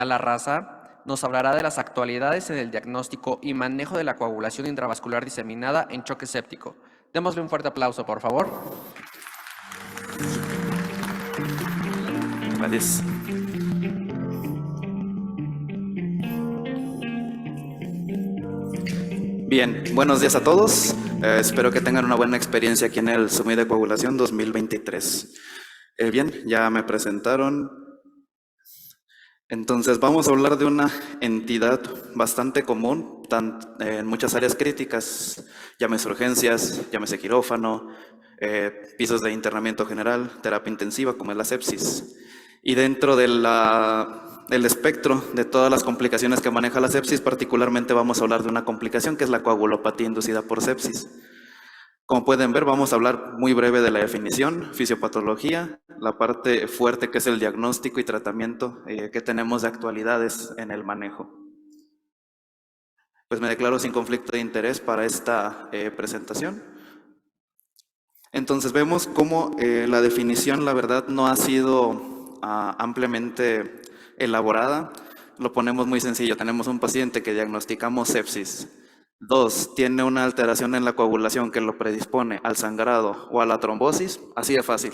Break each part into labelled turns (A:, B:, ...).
A: Larraza nos hablará de las actualidades en el diagnóstico y manejo de la coagulación intravascular diseminada en choque séptico. Démosle un fuerte aplauso, por favor.
B: Gracias. Bien, buenos días a todos. Espero que tengan una buena experiencia aquí en el Summit de Coagulación 2023. Bien, ya me presentaron. Entonces vamos a hablar de una entidad bastante común en muchas áreas críticas, llámese urgencias, llámese quirófano, pisos de internamiento general, terapia intensiva como es la sepsis. Y dentro del espectro de todas las complicaciones que maneja la sepsis, particularmente vamos a hablar de una complicación que es la coagulopatía inducida por sepsis. Como pueden ver, vamos a hablar muy breve de la definición, fisiopatología, la parte fuerte que es el diagnóstico y tratamiento que tenemos de actualidades en el manejo. Pues me declaro sin conflicto de interés para esta presentación. Entonces vemos cómo la definición, la verdad, no ha sido ampliamente elaborada. Lo ponemos muy sencillo, tenemos un paciente que diagnosticamos sepsis. 2, tiene una alteración en la coagulación que lo predispone al sangrado o a la trombosis, así de fácil.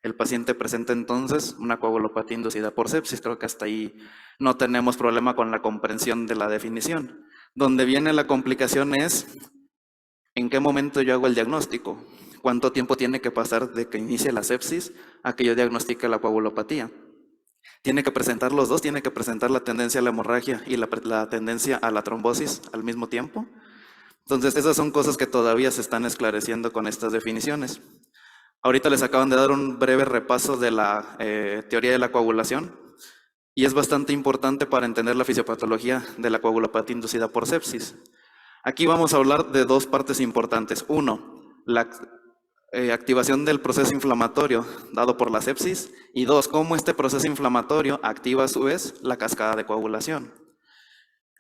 B: El paciente presenta entonces una coagulopatía inducida por sepsis. Creo que hasta ahí no tenemos problema con la comprensión de la definición. Donde viene la complicación es ¿en qué momento yo hago el diagnóstico? ¿Cuánto tiempo tiene que pasar de que inicie la sepsis a que yo diagnostique la coagulopatía? Tiene que presentar los dos, tiene que presentar la tendencia a la hemorragia y la tendencia a la trombosis al mismo tiempo. Entonces, esas son cosas que todavía se están esclareciendo con estas definiciones. Ahorita les acaban de dar un breve repaso de la teoría de la coagulación y es bastante importante para entender la fisiopatología de la coagulopatía inducida por sepsis. Aquí vamos a hablar de dos partes importantes. Uno, la activación del proceso inflamatorio dado por la sepsis y dos, cómo este proceso inflamatorio activa a su vez la cascada de coagulación.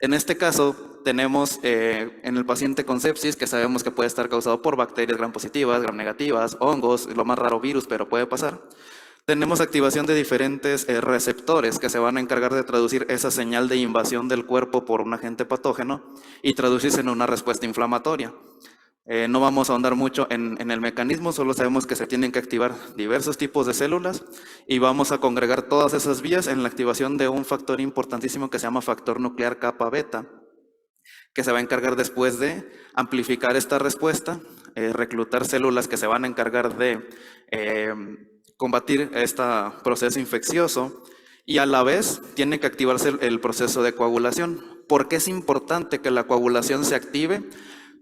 B: En este caso, tenemos en el paciente con sepsis, que sabemos que puede estar causado por bacterias gram positivas, gram negativas, hongos, lo más raro virus, pero puede pasar. Tenemos activación de diferentes receptores que se van a encargar de traducir esa señal de invasión del cuerpo por un agente patógeno y traducirse en una respuesta inflamatoria. No vamos a ahondar mucho en el mecanismo, solo sabemos que se tienen que activar diversos tipos de células y vamos a congregar todas esas vías en la activación de un factor importantísimo que se llama factor nuclear kappa beta, que se va a encargar después de amplificar esta respuesta, reclutar células que se van a encargar de combatir este proceso infeccioso y a la vez tiene que activarse el proceso de coagulación. ¿Por qué es importante que la coagulación se active?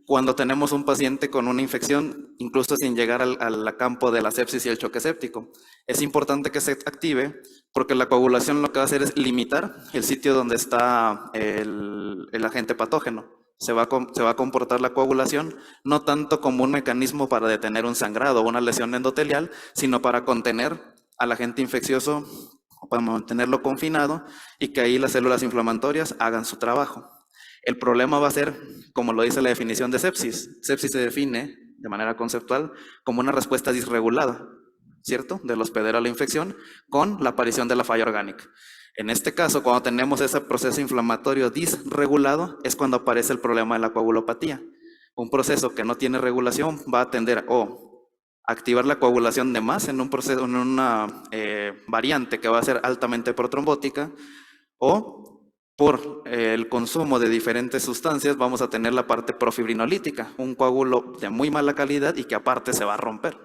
B: Cuando tenemos un paciente con una infección, incluso sin llegar al campo de la sepsis y el choque séptico. Es importante que se active porque la coagulación lo que va a hacer es limitar el sitio donde está el agente patógeno. Se va a comportar la coagulación no tanto como un mecanismo para detener un sangrado o una lesión endotelial, sino para contener al agente infeccioso, para mantenerlo confinado y que ahí las células inflamatorias hagan su trabajo. El problema va a ser, como lo dice la definición de sepsis. Sepsis se define de manera conceptual como una respuesta disregulada, ¿cierto? Del hospedero a la infección con la aparición de la falla orgánica. En este caso, cuando tenemos ese proceso inflamatorio disregulado, es cuando aparece el problema de la coagulopatía. Un proceso que no tiene regulación va a tender o activar la coagulación de más en un proceso, en una variante que va a ser altamente protrombótica, o por el consumo de diferentes sustancias vamos a tener la parte profibrinolítica, un coágulo de muy mala calidad y que aparte se va a romper.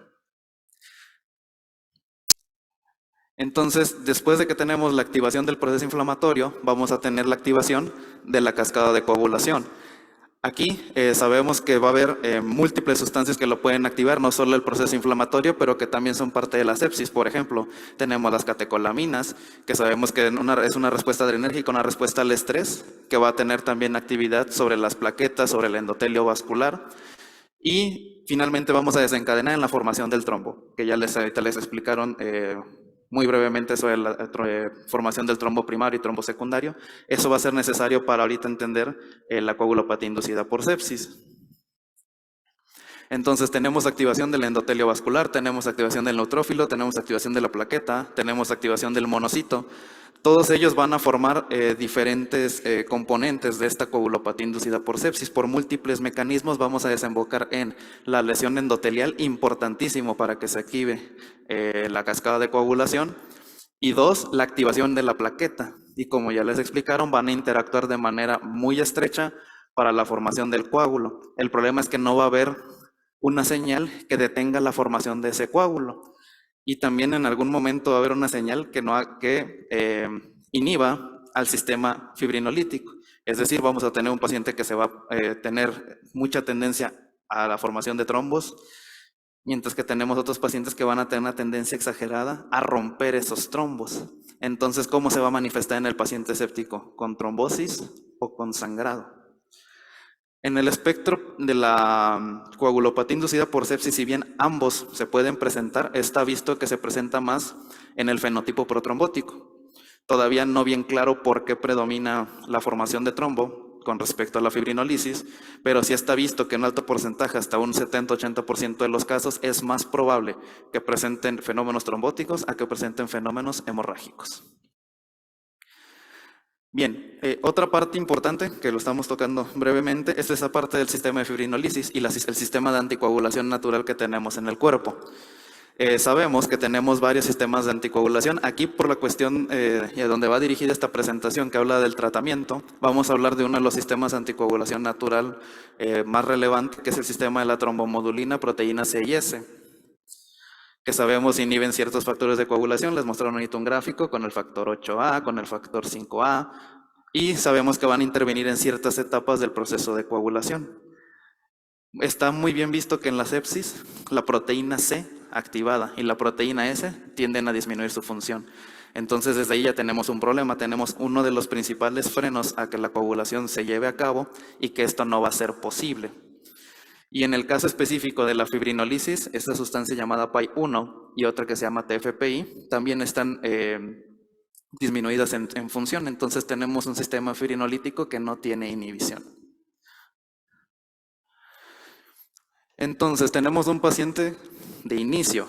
B: Entonces, después de que tenemos la activación del proceso inflamatorio, vamos a tener la activación de la cascada de coagulación. Aquí sabemos que va a haber múltiples sustancias que lo pueden activar, no solo el proceso inflamatorio, pero que también son parte de la sepsis. Por ejemplo, tenemos las catecolaminas, que sabemos que es una respuesta adrenérgica, una respuesta al estrés, que va a tener también actividad sobre las plaquetas, sobre el endotelio vascular. Y finalmente vamos a desencadenar en la formación del trombo, que ya ahorita les explicaron muy brevemente sobre la formación del trombo primario y trombo secundario. Eso va a ser necesario para ahorita entender la coagulopatía inducida por sepsis. Entonces tenemos activación del endotelio vascular, tenemos activación del neutrófilo, tenemos activación de la plaqueta, tenemos activación del monocito. Todos ellos van a formar diferentes componentes de esta coagulopatía inducida por sepsis. Por múltiples mecanismos vamos a desembocar en la lesión endotelial, importantísimo para que se active la cascada de coagulación. Y dos, la activación de la plaqueta. Y como ya les explicaron, van a interactuar de manera muy estrecha para la formación del coágulo. El problema es que no va a haber una señal que detenga la formación de ese coágulo. Y también en algún momento va a haber una señal que inhiba al sistema fibrinolítico. Es decir, vamos a tener un paciente que se va a tener mucha tendencia a la formación de trombos, mientras que tenemos otros pacientes que van a tener una tendencia exagerada a romper esos trombos. Entonces, ¿cómo se va a manifestar en el paciente séptico? ¿Con trombosis o con sangrado? En el espectro de la coagulopatía inducida por sepsis, si bien ambos se pueden presentar, está visto que se presenta más en el fenotipo protrombótico. Todavía no bien claro por qué predomina la formación de trombo con respecto a la fibrinolisis, pero sí está visto que en alto porcentaje, hasta un 70-80% de los casos, es más probable que presenten fenómenos trombóticos a que presenten fenómenos hemorrágicos. Bien, otra parte importante que lo estamos tocando brevemente es esa parte del sistema de fibrinolisis y el sistema de anticoagulación natural que tenemos en el cuerpo. Sabemos que tenemos varios sistemas de anticoagulación. Aquí, por la cuestión y a donde va dirigida esta presentación que habla del tratamiento, vamos a hablar de uno de los sistemas de anticoagulación natural más relevante, que es el sistema de la trombomodulina, proteína C y S, que sabemos inhiben ciertos factores de coagulación. Les mostraron ahorita un gráfico con el factor 8A, con el factor 5A, y sabemos que van a intervenir en ciertas etapas del proceso de coagulación. Está muy bien visto que en la sepsis, la proteína C activada y la proteína S tienden a disminuir su función. Entonces, desde ahí ya tenemos un problema, tenemos uno de los principales frenos a que la coagulación se lleve a cabo y que esto no va a ser posible. Y en el caso específico de la fibrinolisis, esta sustancia llamada PAI-1 y otra que se llama TFPI también están disminuidas en función. Entonces tenemos un sistema fibrinolítico que no tiene inhibición. Entonces tenemos un paciente de inicio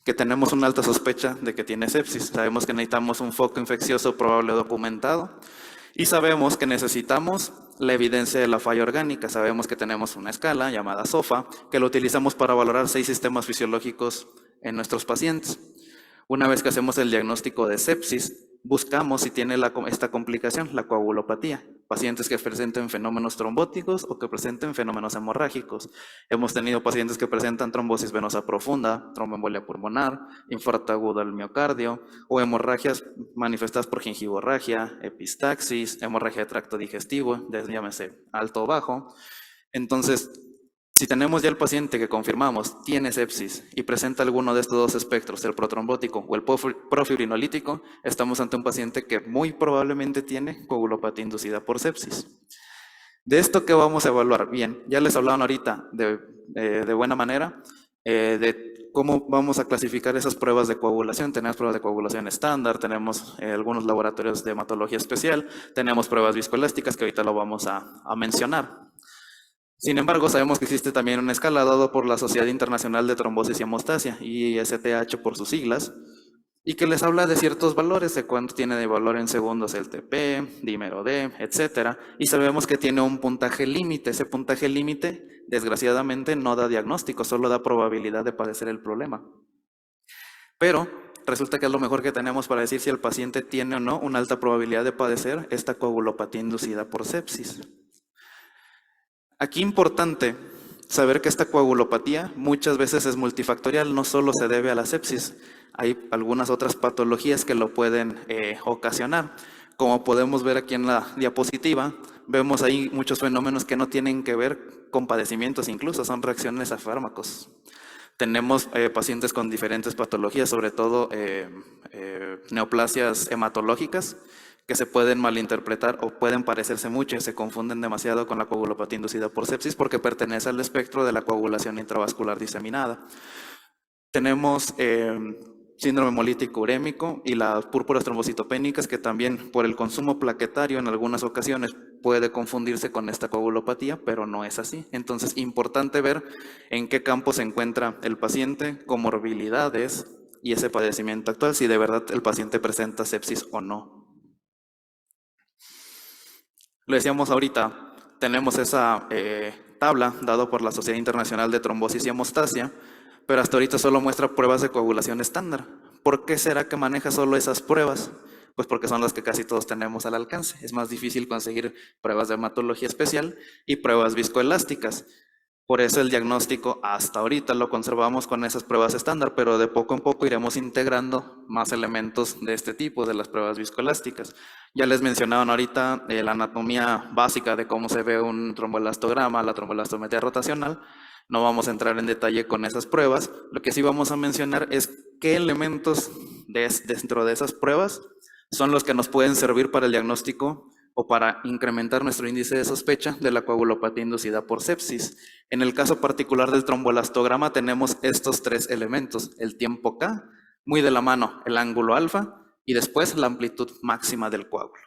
B: que tenemos una alta sospecha de que tiene sepsis. Sabemos que necesitamos un foco infeccioso probable documentado. Y sabemos que necesitamos la evidencia de la falla orgánica. Sabemos que tenemos una escala llamada SOFA, que lo utilizamos para valorar 6 sistemas fisiológicos en nuestros pacientes. Una vez que hacemos el diagnóstico de sepsis, buscamos si tiene esta complicación, la coagulopatía. Pacientes que presenten fenómenos trombóticos o que presenten fenómenos hemorrágicos. Hemos tenido pacientes que presentan trombosis venosa profunda, tromboembolia pulmonar, infarto agudo del miocardio o hemorragias manifestadas por gingivorragia, epistaxis, hemorragia de tracto digestivo, llámese alto o bajo. Entonces, si tenemos ya el paciente que confirmamos tiene sepsis y presenta alguno de estos dos espectros, el protrombótico o el profibrinolítico, estamos ante un paciente que muy probablemente tiene coagulopatía inducida por sepsis. ¿De esto qué vamos a evaluar? Bien, ya les hablaban ahorita de buena manera de cómo vamos a clasificar esas pruebas de coagulación. Tenemos pruebas de coagulación estándar, tenemos algunos laboratorios de hematología especial, tenemos pruebas viscoelásticas que ahorita lo vamos a mencionar. Sin embargo, sabemos que existe también una escala dado por la Sociedad Internacional de Trombosis y Hemostasia, ISTH por sus siglas, y que les habla de ciertos valores, de cuánto tiene de valor en segundos el TP, dímero D, etc. Y sabemos que tiene un puntaje límite. Ese puntaje límite, desgraciadamente, no da diagnóstico, solo da probabilidad de padecer el problema. Pero resulta que es lo mejor que tenemos para decir si el paciente tiene o no una alta probabilidad de padecer esta coagulopatía inducida por sepsis. Aquí importante saber que esta coagulopatía muchas veces es multifactorial, no solo se debe a la sepsis, hay algunas otras patologías que lo pueden ocasionar. Como podemos ver aquí en la diapositiva, vemos ahí muchos fenómenos que no tienen que ver con padecimientos, incluso son reacciones a fármacos. Tenemos pacientes con diferentes patologías, sobre todo neoplasias hematológicas, que se pueden malinterpretar o pueden parecerse mucho y se confunden demasiado con la coagulopatía inducida por sepsis porque pertenece al espectro de la coagulación intravascular diseminada. Tenemos síndrome hemolítico urémico y las púrpuras trombocitopénicas que también por el consumo plaquetario en algunas ocasiones puede confundirse con esta coagulopatía, pero no es así. Entonces, importante ver en qué campo se encuentra el paciente, comorbilidades y ese padecimiento actual, si de verdad el paciente presenta sepsis o no. Lo decíamos ahorita, tenemos esa tabla dada por la Sociedad Internacional de Trombosis y Hemostasia, pero hasta ahorita solo muestra pruebas de coagulación estándar. ¿Por qué será que maneja solo esas pruebas? Pues porque son las que casi todos tenemos al alcance. Es más difícil conseguir pruebas de hematología especial y pruebas viscoelásticas. Por eso el diagnóstico hasta ahorita lo conservamos con esas pruebas estándar, pero de poco en poco iremos integrando más elementos de este tipo, de las pruebas viscoelásticas. Ya les mencionaban ahorita la anatomía básica de cómo se ve un tromboelastograma, la tromboelastometría rotacional. No vamos a entrar en detalle con esas pruebas. Lo que sí vamos a mencionar es qué elementos dentro de esas pruebas son los que nos pueden servir para el diagnóstico o para incrementar nuestro índice de sospecha de la coagulopatía inducida por sepsis. En el caso particular del tromboelastograma tenemos estos tres elementos, el tiempo K, muy de la mano el ángulo alfa y después la amplitud máxima del coágulo.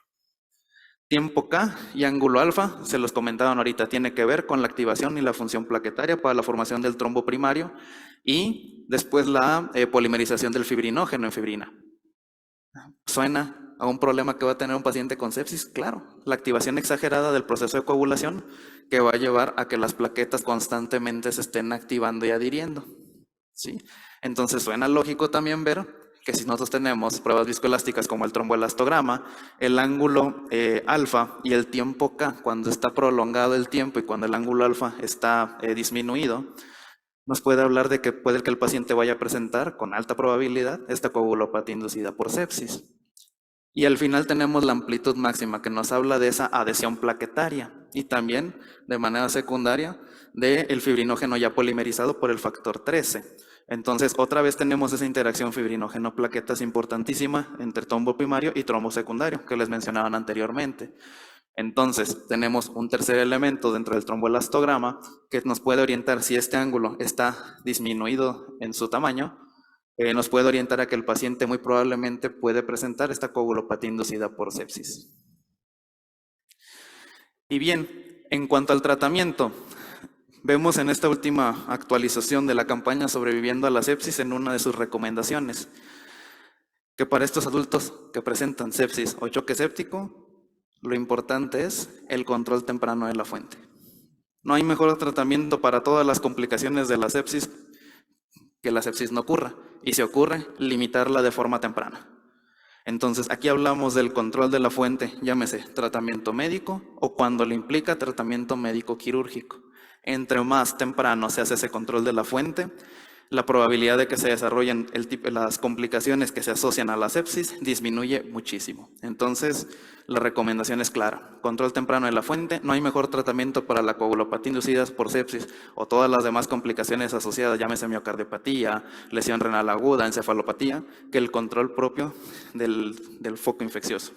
B: Tiempo K y ángulo alfa, se los comentaban ahorita, tiene que ver con la activación y la función plaquetaria para la formación del trombo primario y después la polimerización del fibrinógeno en fibrina. ¿Suena a un problema que va a tener un paciente con sepsis? Claro, la activación exagerada del proceso de coagulación que va a llevar a que las plaquetas constantemente se estén activando y adhiriendo, ¿sí? Entonces suena lógico también ver que si nosotros tenemos pruebas viscoelásticas como el tromboelastograma, el ángulo alfa y el tiempo K, cuando está prolongado el tiempo y cuando el ángulo alfa está disminuido, nos puede hablar de que puede que el paciente vaya a presentar con alta probabilidad esta coagulopatía inducida por sepsis. Y al final tenemos la amplitud máxima que nos habla de esa adhesión plaquetaria y también de manera secundaria del fibrinógeno ya polimerizado por el factor 13. Entonces otra vez tenemos esa interacción fibrinógeno-plaquetas importantísima entre trombo primario y trombo secundario que les mencionaban anteriormente. Entonces, tenemos un tercer elemento dentro del tromboelastograma que nos puede orientar si este ángulo está disminuido en su tamaño, nos puede orientar a que el paciente muy probablemente puede presentar esta coagulopatía inducida por sepsis. Y bien, en cuanto al tratamiento, vemos en esta última actualización de la campaña Sobreviviendo a la Sepsis en una de sus recomendaciones, que para estos adultos que presentan sepsis o choque séptico, lo importante es el control temprano de la fuente. No hay mejor tratamiento para todas las complicaciones de la sepsis que la sepsis no ocurra. Y si ocurre, limitarla de forma temprana. Entonces, aquí hablamos del control de la fuente, llámese tratamiento médico o cuando le implica tratamiento médico quirúrgico. Entre más temprano se hace ese control de la fuente, la probabilidad de que se desarrollen las complicaciones que se asocian a la sepsis disminuye muchísimo. Entonces, la recomendación es clara. Control temprano de la fuente. No hay mejor tratamiento para la coagulopatía inducida por sepsis o todas las demás complicaciones asociadas, llámese miocardiopatía, lesión renal aguda, encefalopatía, que el control propio del foco infeccioso.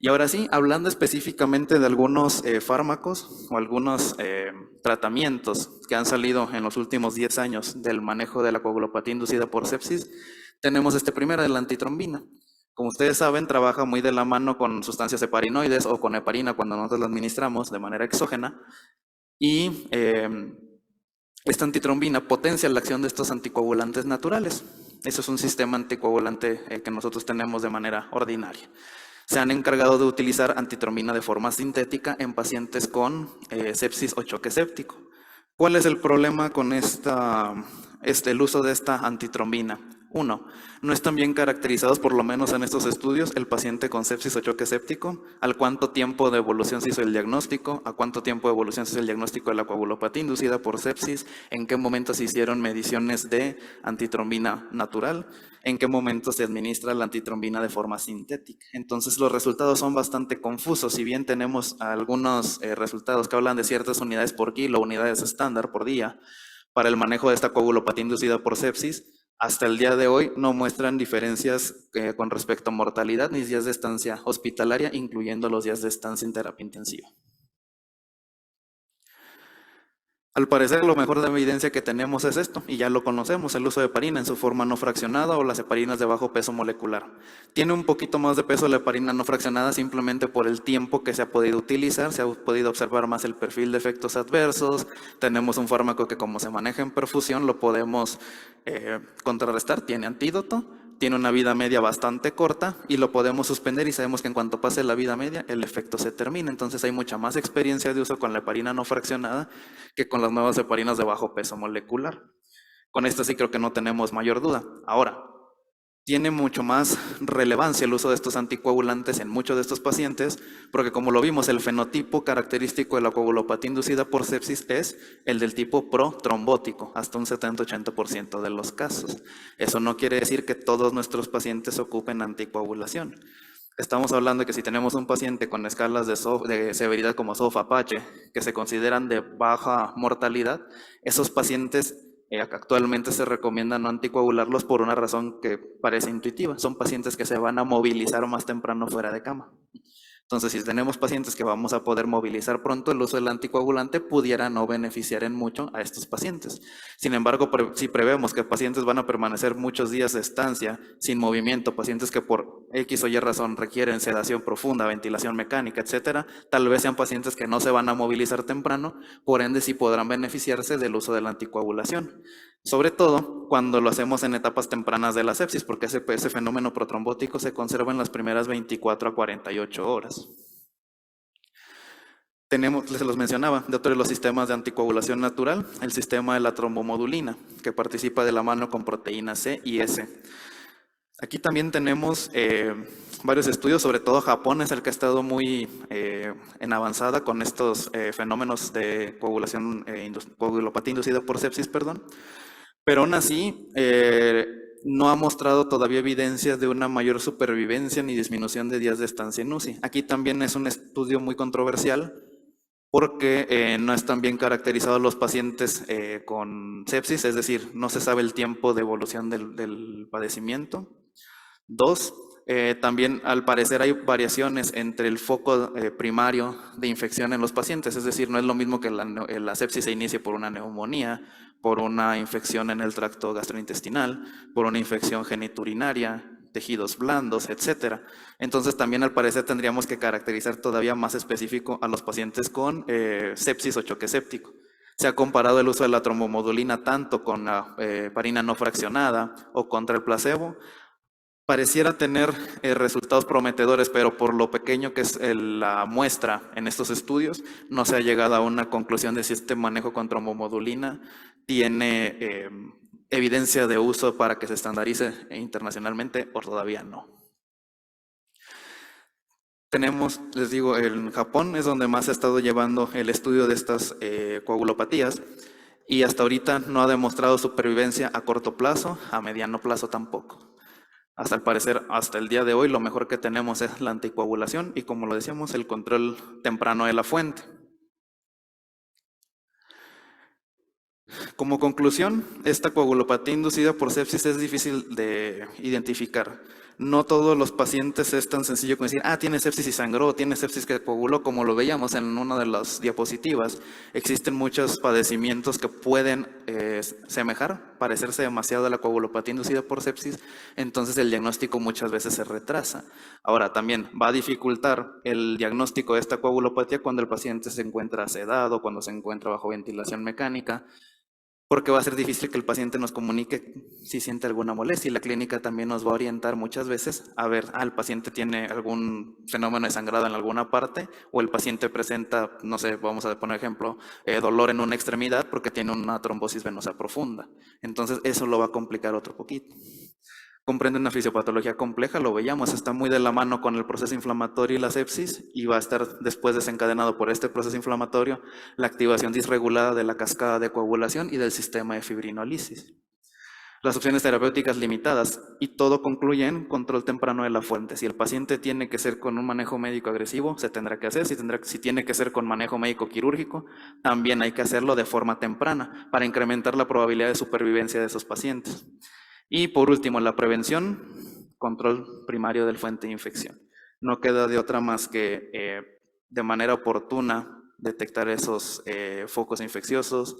B: Y ahora sí, hablando específicamente de algunos fármacos o algunos tratamientos que han salido en los últimos 10 años del manejo de la coagulopatía inducida por sepsis, tenemos este primero, la antitrombina. Como ustedes saben, trabaja muy de la mano con sustancias heparinoides o con heparina cuando nosotros la administramos de manera exógena. Y esta antitrombina potencia la acción de estos anticoagulantes naturales. Eso es un sistema anticoagulante que nosotros tenemos de manera ordinaria. Se han encargado de utilizar antitrombina de forma sintética en pacientes con sepsis o choque séptico. ¿Cuál es el problema con el uso de esta antitrombina? Uno, no están bien caracterizados, por lo menos en estos estudios, el paciente con sepsis o choque séptico, al cuánto tiempo de evolución se hizo el diagnóstico, a cuánto tiempo de evolución se hizo el diagnóstico de la coagulopatía inducida por sepsis, en qué momento se hicieron mediciones de antitrombina natural, en qué momento se administra la antitrombina de forma sintética. Entonces los resultados son bastante confusos, si bien tenemos algunos resultados que hablan de ciertas unidades por kilo, unidades estándar por día, para el manejo de esta coagulopatía inducida por sepsis, hasta el día de hoy no muestran diferencias con respecto a mortalidad ni días de estancia hospitalaria, incluyendo los días de estancia en terapia intensiva. Al parecer, lo mejor de evidencia que tenemos es esto, y ya lo conocemos, el uso de heparina en su forma no fraccionada o las heparinas de bajo peso molecular. Tiene un poquito más de peso la heparina no fraccionada simplemente por el tiempo que se ha podido utilizar, se ha podido observar más el perfil de efectos adversos, tenemos un fármaco que como se maneja en perfusión lo podemos contrarrestar, tiene antídoto, tiene una vida media bastante corta y lo podemos suspender y sabemos que en cuanto pase la vida media el efecto se termina. Entonces hay mucha más experiencia de uso con la heparina no fraccionada que con las nuevas heparinas de bajo peso molecular. Con esta sí creo que no tenemos mayor duda. Ahora, tiene mucho más relevancia el uso de estos anticoagulantes en muchos de estos pacientes, porque como lo vimos, el fenotipo característico de la coagulopatía inducida por sepsis es el del tipo protrombótico, hasta un 70-80% de los casos. Eso no quiere decir que todos nuestros pacientes ocupen anticoagulación. Estamos hablando de que si tenemos un paciente con escalas de severidad como SOF-Apache, que se consideran de baja mortalidad, esos pacientes actualmente se recomienda no anticoagularlos por una razón que parece intuitiva. Son pacientes que se van a movilizar más temprano fuera de cama. Entonces, si tenemos pacientes que vamos a poder movilizar pronto, el uso del anticoagulante pudiera no beneficiar en mucho a estos pacientes. Sin embargo, si prevemos que pacientes van a permanecer muchos días de estancia sin movimiento, pacientes que por X o Y razón requieren sedación profunda, ventilación mecánica, etcétera, tal vez sean pacientes que no se van a movilizar temprano, por ende sí podrán beneficiarse del uso de la anticoagulación. Sobre todo cuando lo hacemos en etapas tempranas de la sepsis, porque ese fenómeno protrombótico se conserva en las primeras 24 a 48 horas. Tenemos, les los mencionaba, de otro de los sistemas de anticoagulación natural, el sistema de la trombomodulina, que participa de la mano con proteína C y S. Aquí también tenemos varios estudios, sobre todo Japón es el que ha estado muy en avanzada con estos fenómenos de coagulación, coagulopatía inducida por sepsis, perdón. Pero aún así, no ha mostrado todavía evidencias de una mayor supervivencia ni disminución de días de estancia en UCI. Aquí también es un estudio muy controversial porque no están bien caracterizados los pacientes con sepsis, es decir, no se sabe el tiempo de evolución del padecimiento. Dos, también al parecer hay variaciones entre el foco primario de infección en los pacientes, es decir, no es lo mismo que la sepsis se inicie por una neumonía, por una infección en el tracto gastrointestinal, por una infección geniturinaria, tejidos blandos, etcétera. Entonces también al parecer tendríamos que caracterizar todavía más específico a los pacientes con sepsis o choque séptico. Se ha comparado el uso de la trombomodulina tanto con la heparina no fraccionada o contra el placebo. Pareciera tener resultados prometedores, pero por lo pequeño que es la muestra en estos estudios, no se ha llegado a una conclusión de si este manejo con trombomodulina tiene evidencia de uso para que se estandarice internacionalmente o todavía no. Tenemos, les digo, en Japón es donde más se ha estado llevando el estudio de estas coagulopatías y hasta ahorita no ha demostrado supervivencia a corto plazo, a mediano plazo tampoco. Hasta el parecer, hasta el día de hoy, lo mejor que tenemos es la anticoagulación y, como lo decíamos, el control temprano de la fuente. Como conclusión, esta coagulopatía inducida por sepsis es difícil de identificar. No todos los pacientes es tan sencillo como decir, tiene sepsis y sangró, tiene sepsis que coaguló, como lo veíamos en una de las diapositivas. Existen muchos padecimientos que pueden semejar, parecerse demasiado a la coagulopatía inducida por sepsis, entonces el diagnóstico muchas veces se retrasa. Ahora, también va a dificultar el diagnóstico de esta coagulopatía cuando el paciente se encuentra sedado, cuando se encuentra bajo ventilación mecánica, porque va a ser difícil que el paciente nos comunique si siente alguna molestia y la clínica también nos va a orientar muchas veces a ver, el paciente tiene algún fenómeno de sangrado en alguna parte o el paciente presenta, no sé, vamos a poner ejemplo, dolor en una extremidad porque tiene una trombosis venosa profunda. Entonces eso lo va a complicar otro poquito. Comprende una fisiopatología compleja, lo veíamos, está muy de la mano con el proceso inflamatorio y la sepsis y va a estar después desencadenado por este proceso inflamatorio la activación disregulada de la cascada de coagulación y del sistema de fibrinólisis. Las opciones terapéuticas limitadas y todo concluye en control temprano de la fuente. Si el paciente tiene que ser con un manejo médico agresivo, se tendrá que hacer. Si tiene que ser con manejo médico quirúrgico, también hay que hacerlo de forma temprana para incrementar la probabilidad de supervivencia de esos pacientes. Y por último, la prevención, control primario del fuente de infección. No queda de otra más que de manera oportuna detectar esos focos infecciosos,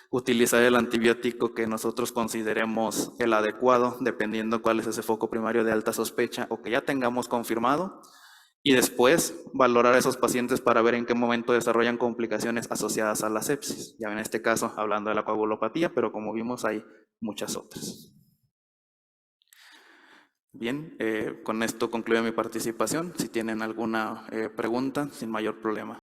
B: utilizar el antibiótico que nosotros consideremos el adecuado, dependiendo cuál es ese foco primario de alta sospecha o que ya tengamos confirmado, y después valorar a esos pacientes para ver en qué momento desarrollan complicaciones asociadas a la sepsis. Ya en este caso, hablando de la coagulopatía, pero como vimos hay muchas otras. Bien, con esto concluyo mi participación. Si tienen alguna pregunta, sin mayor problema.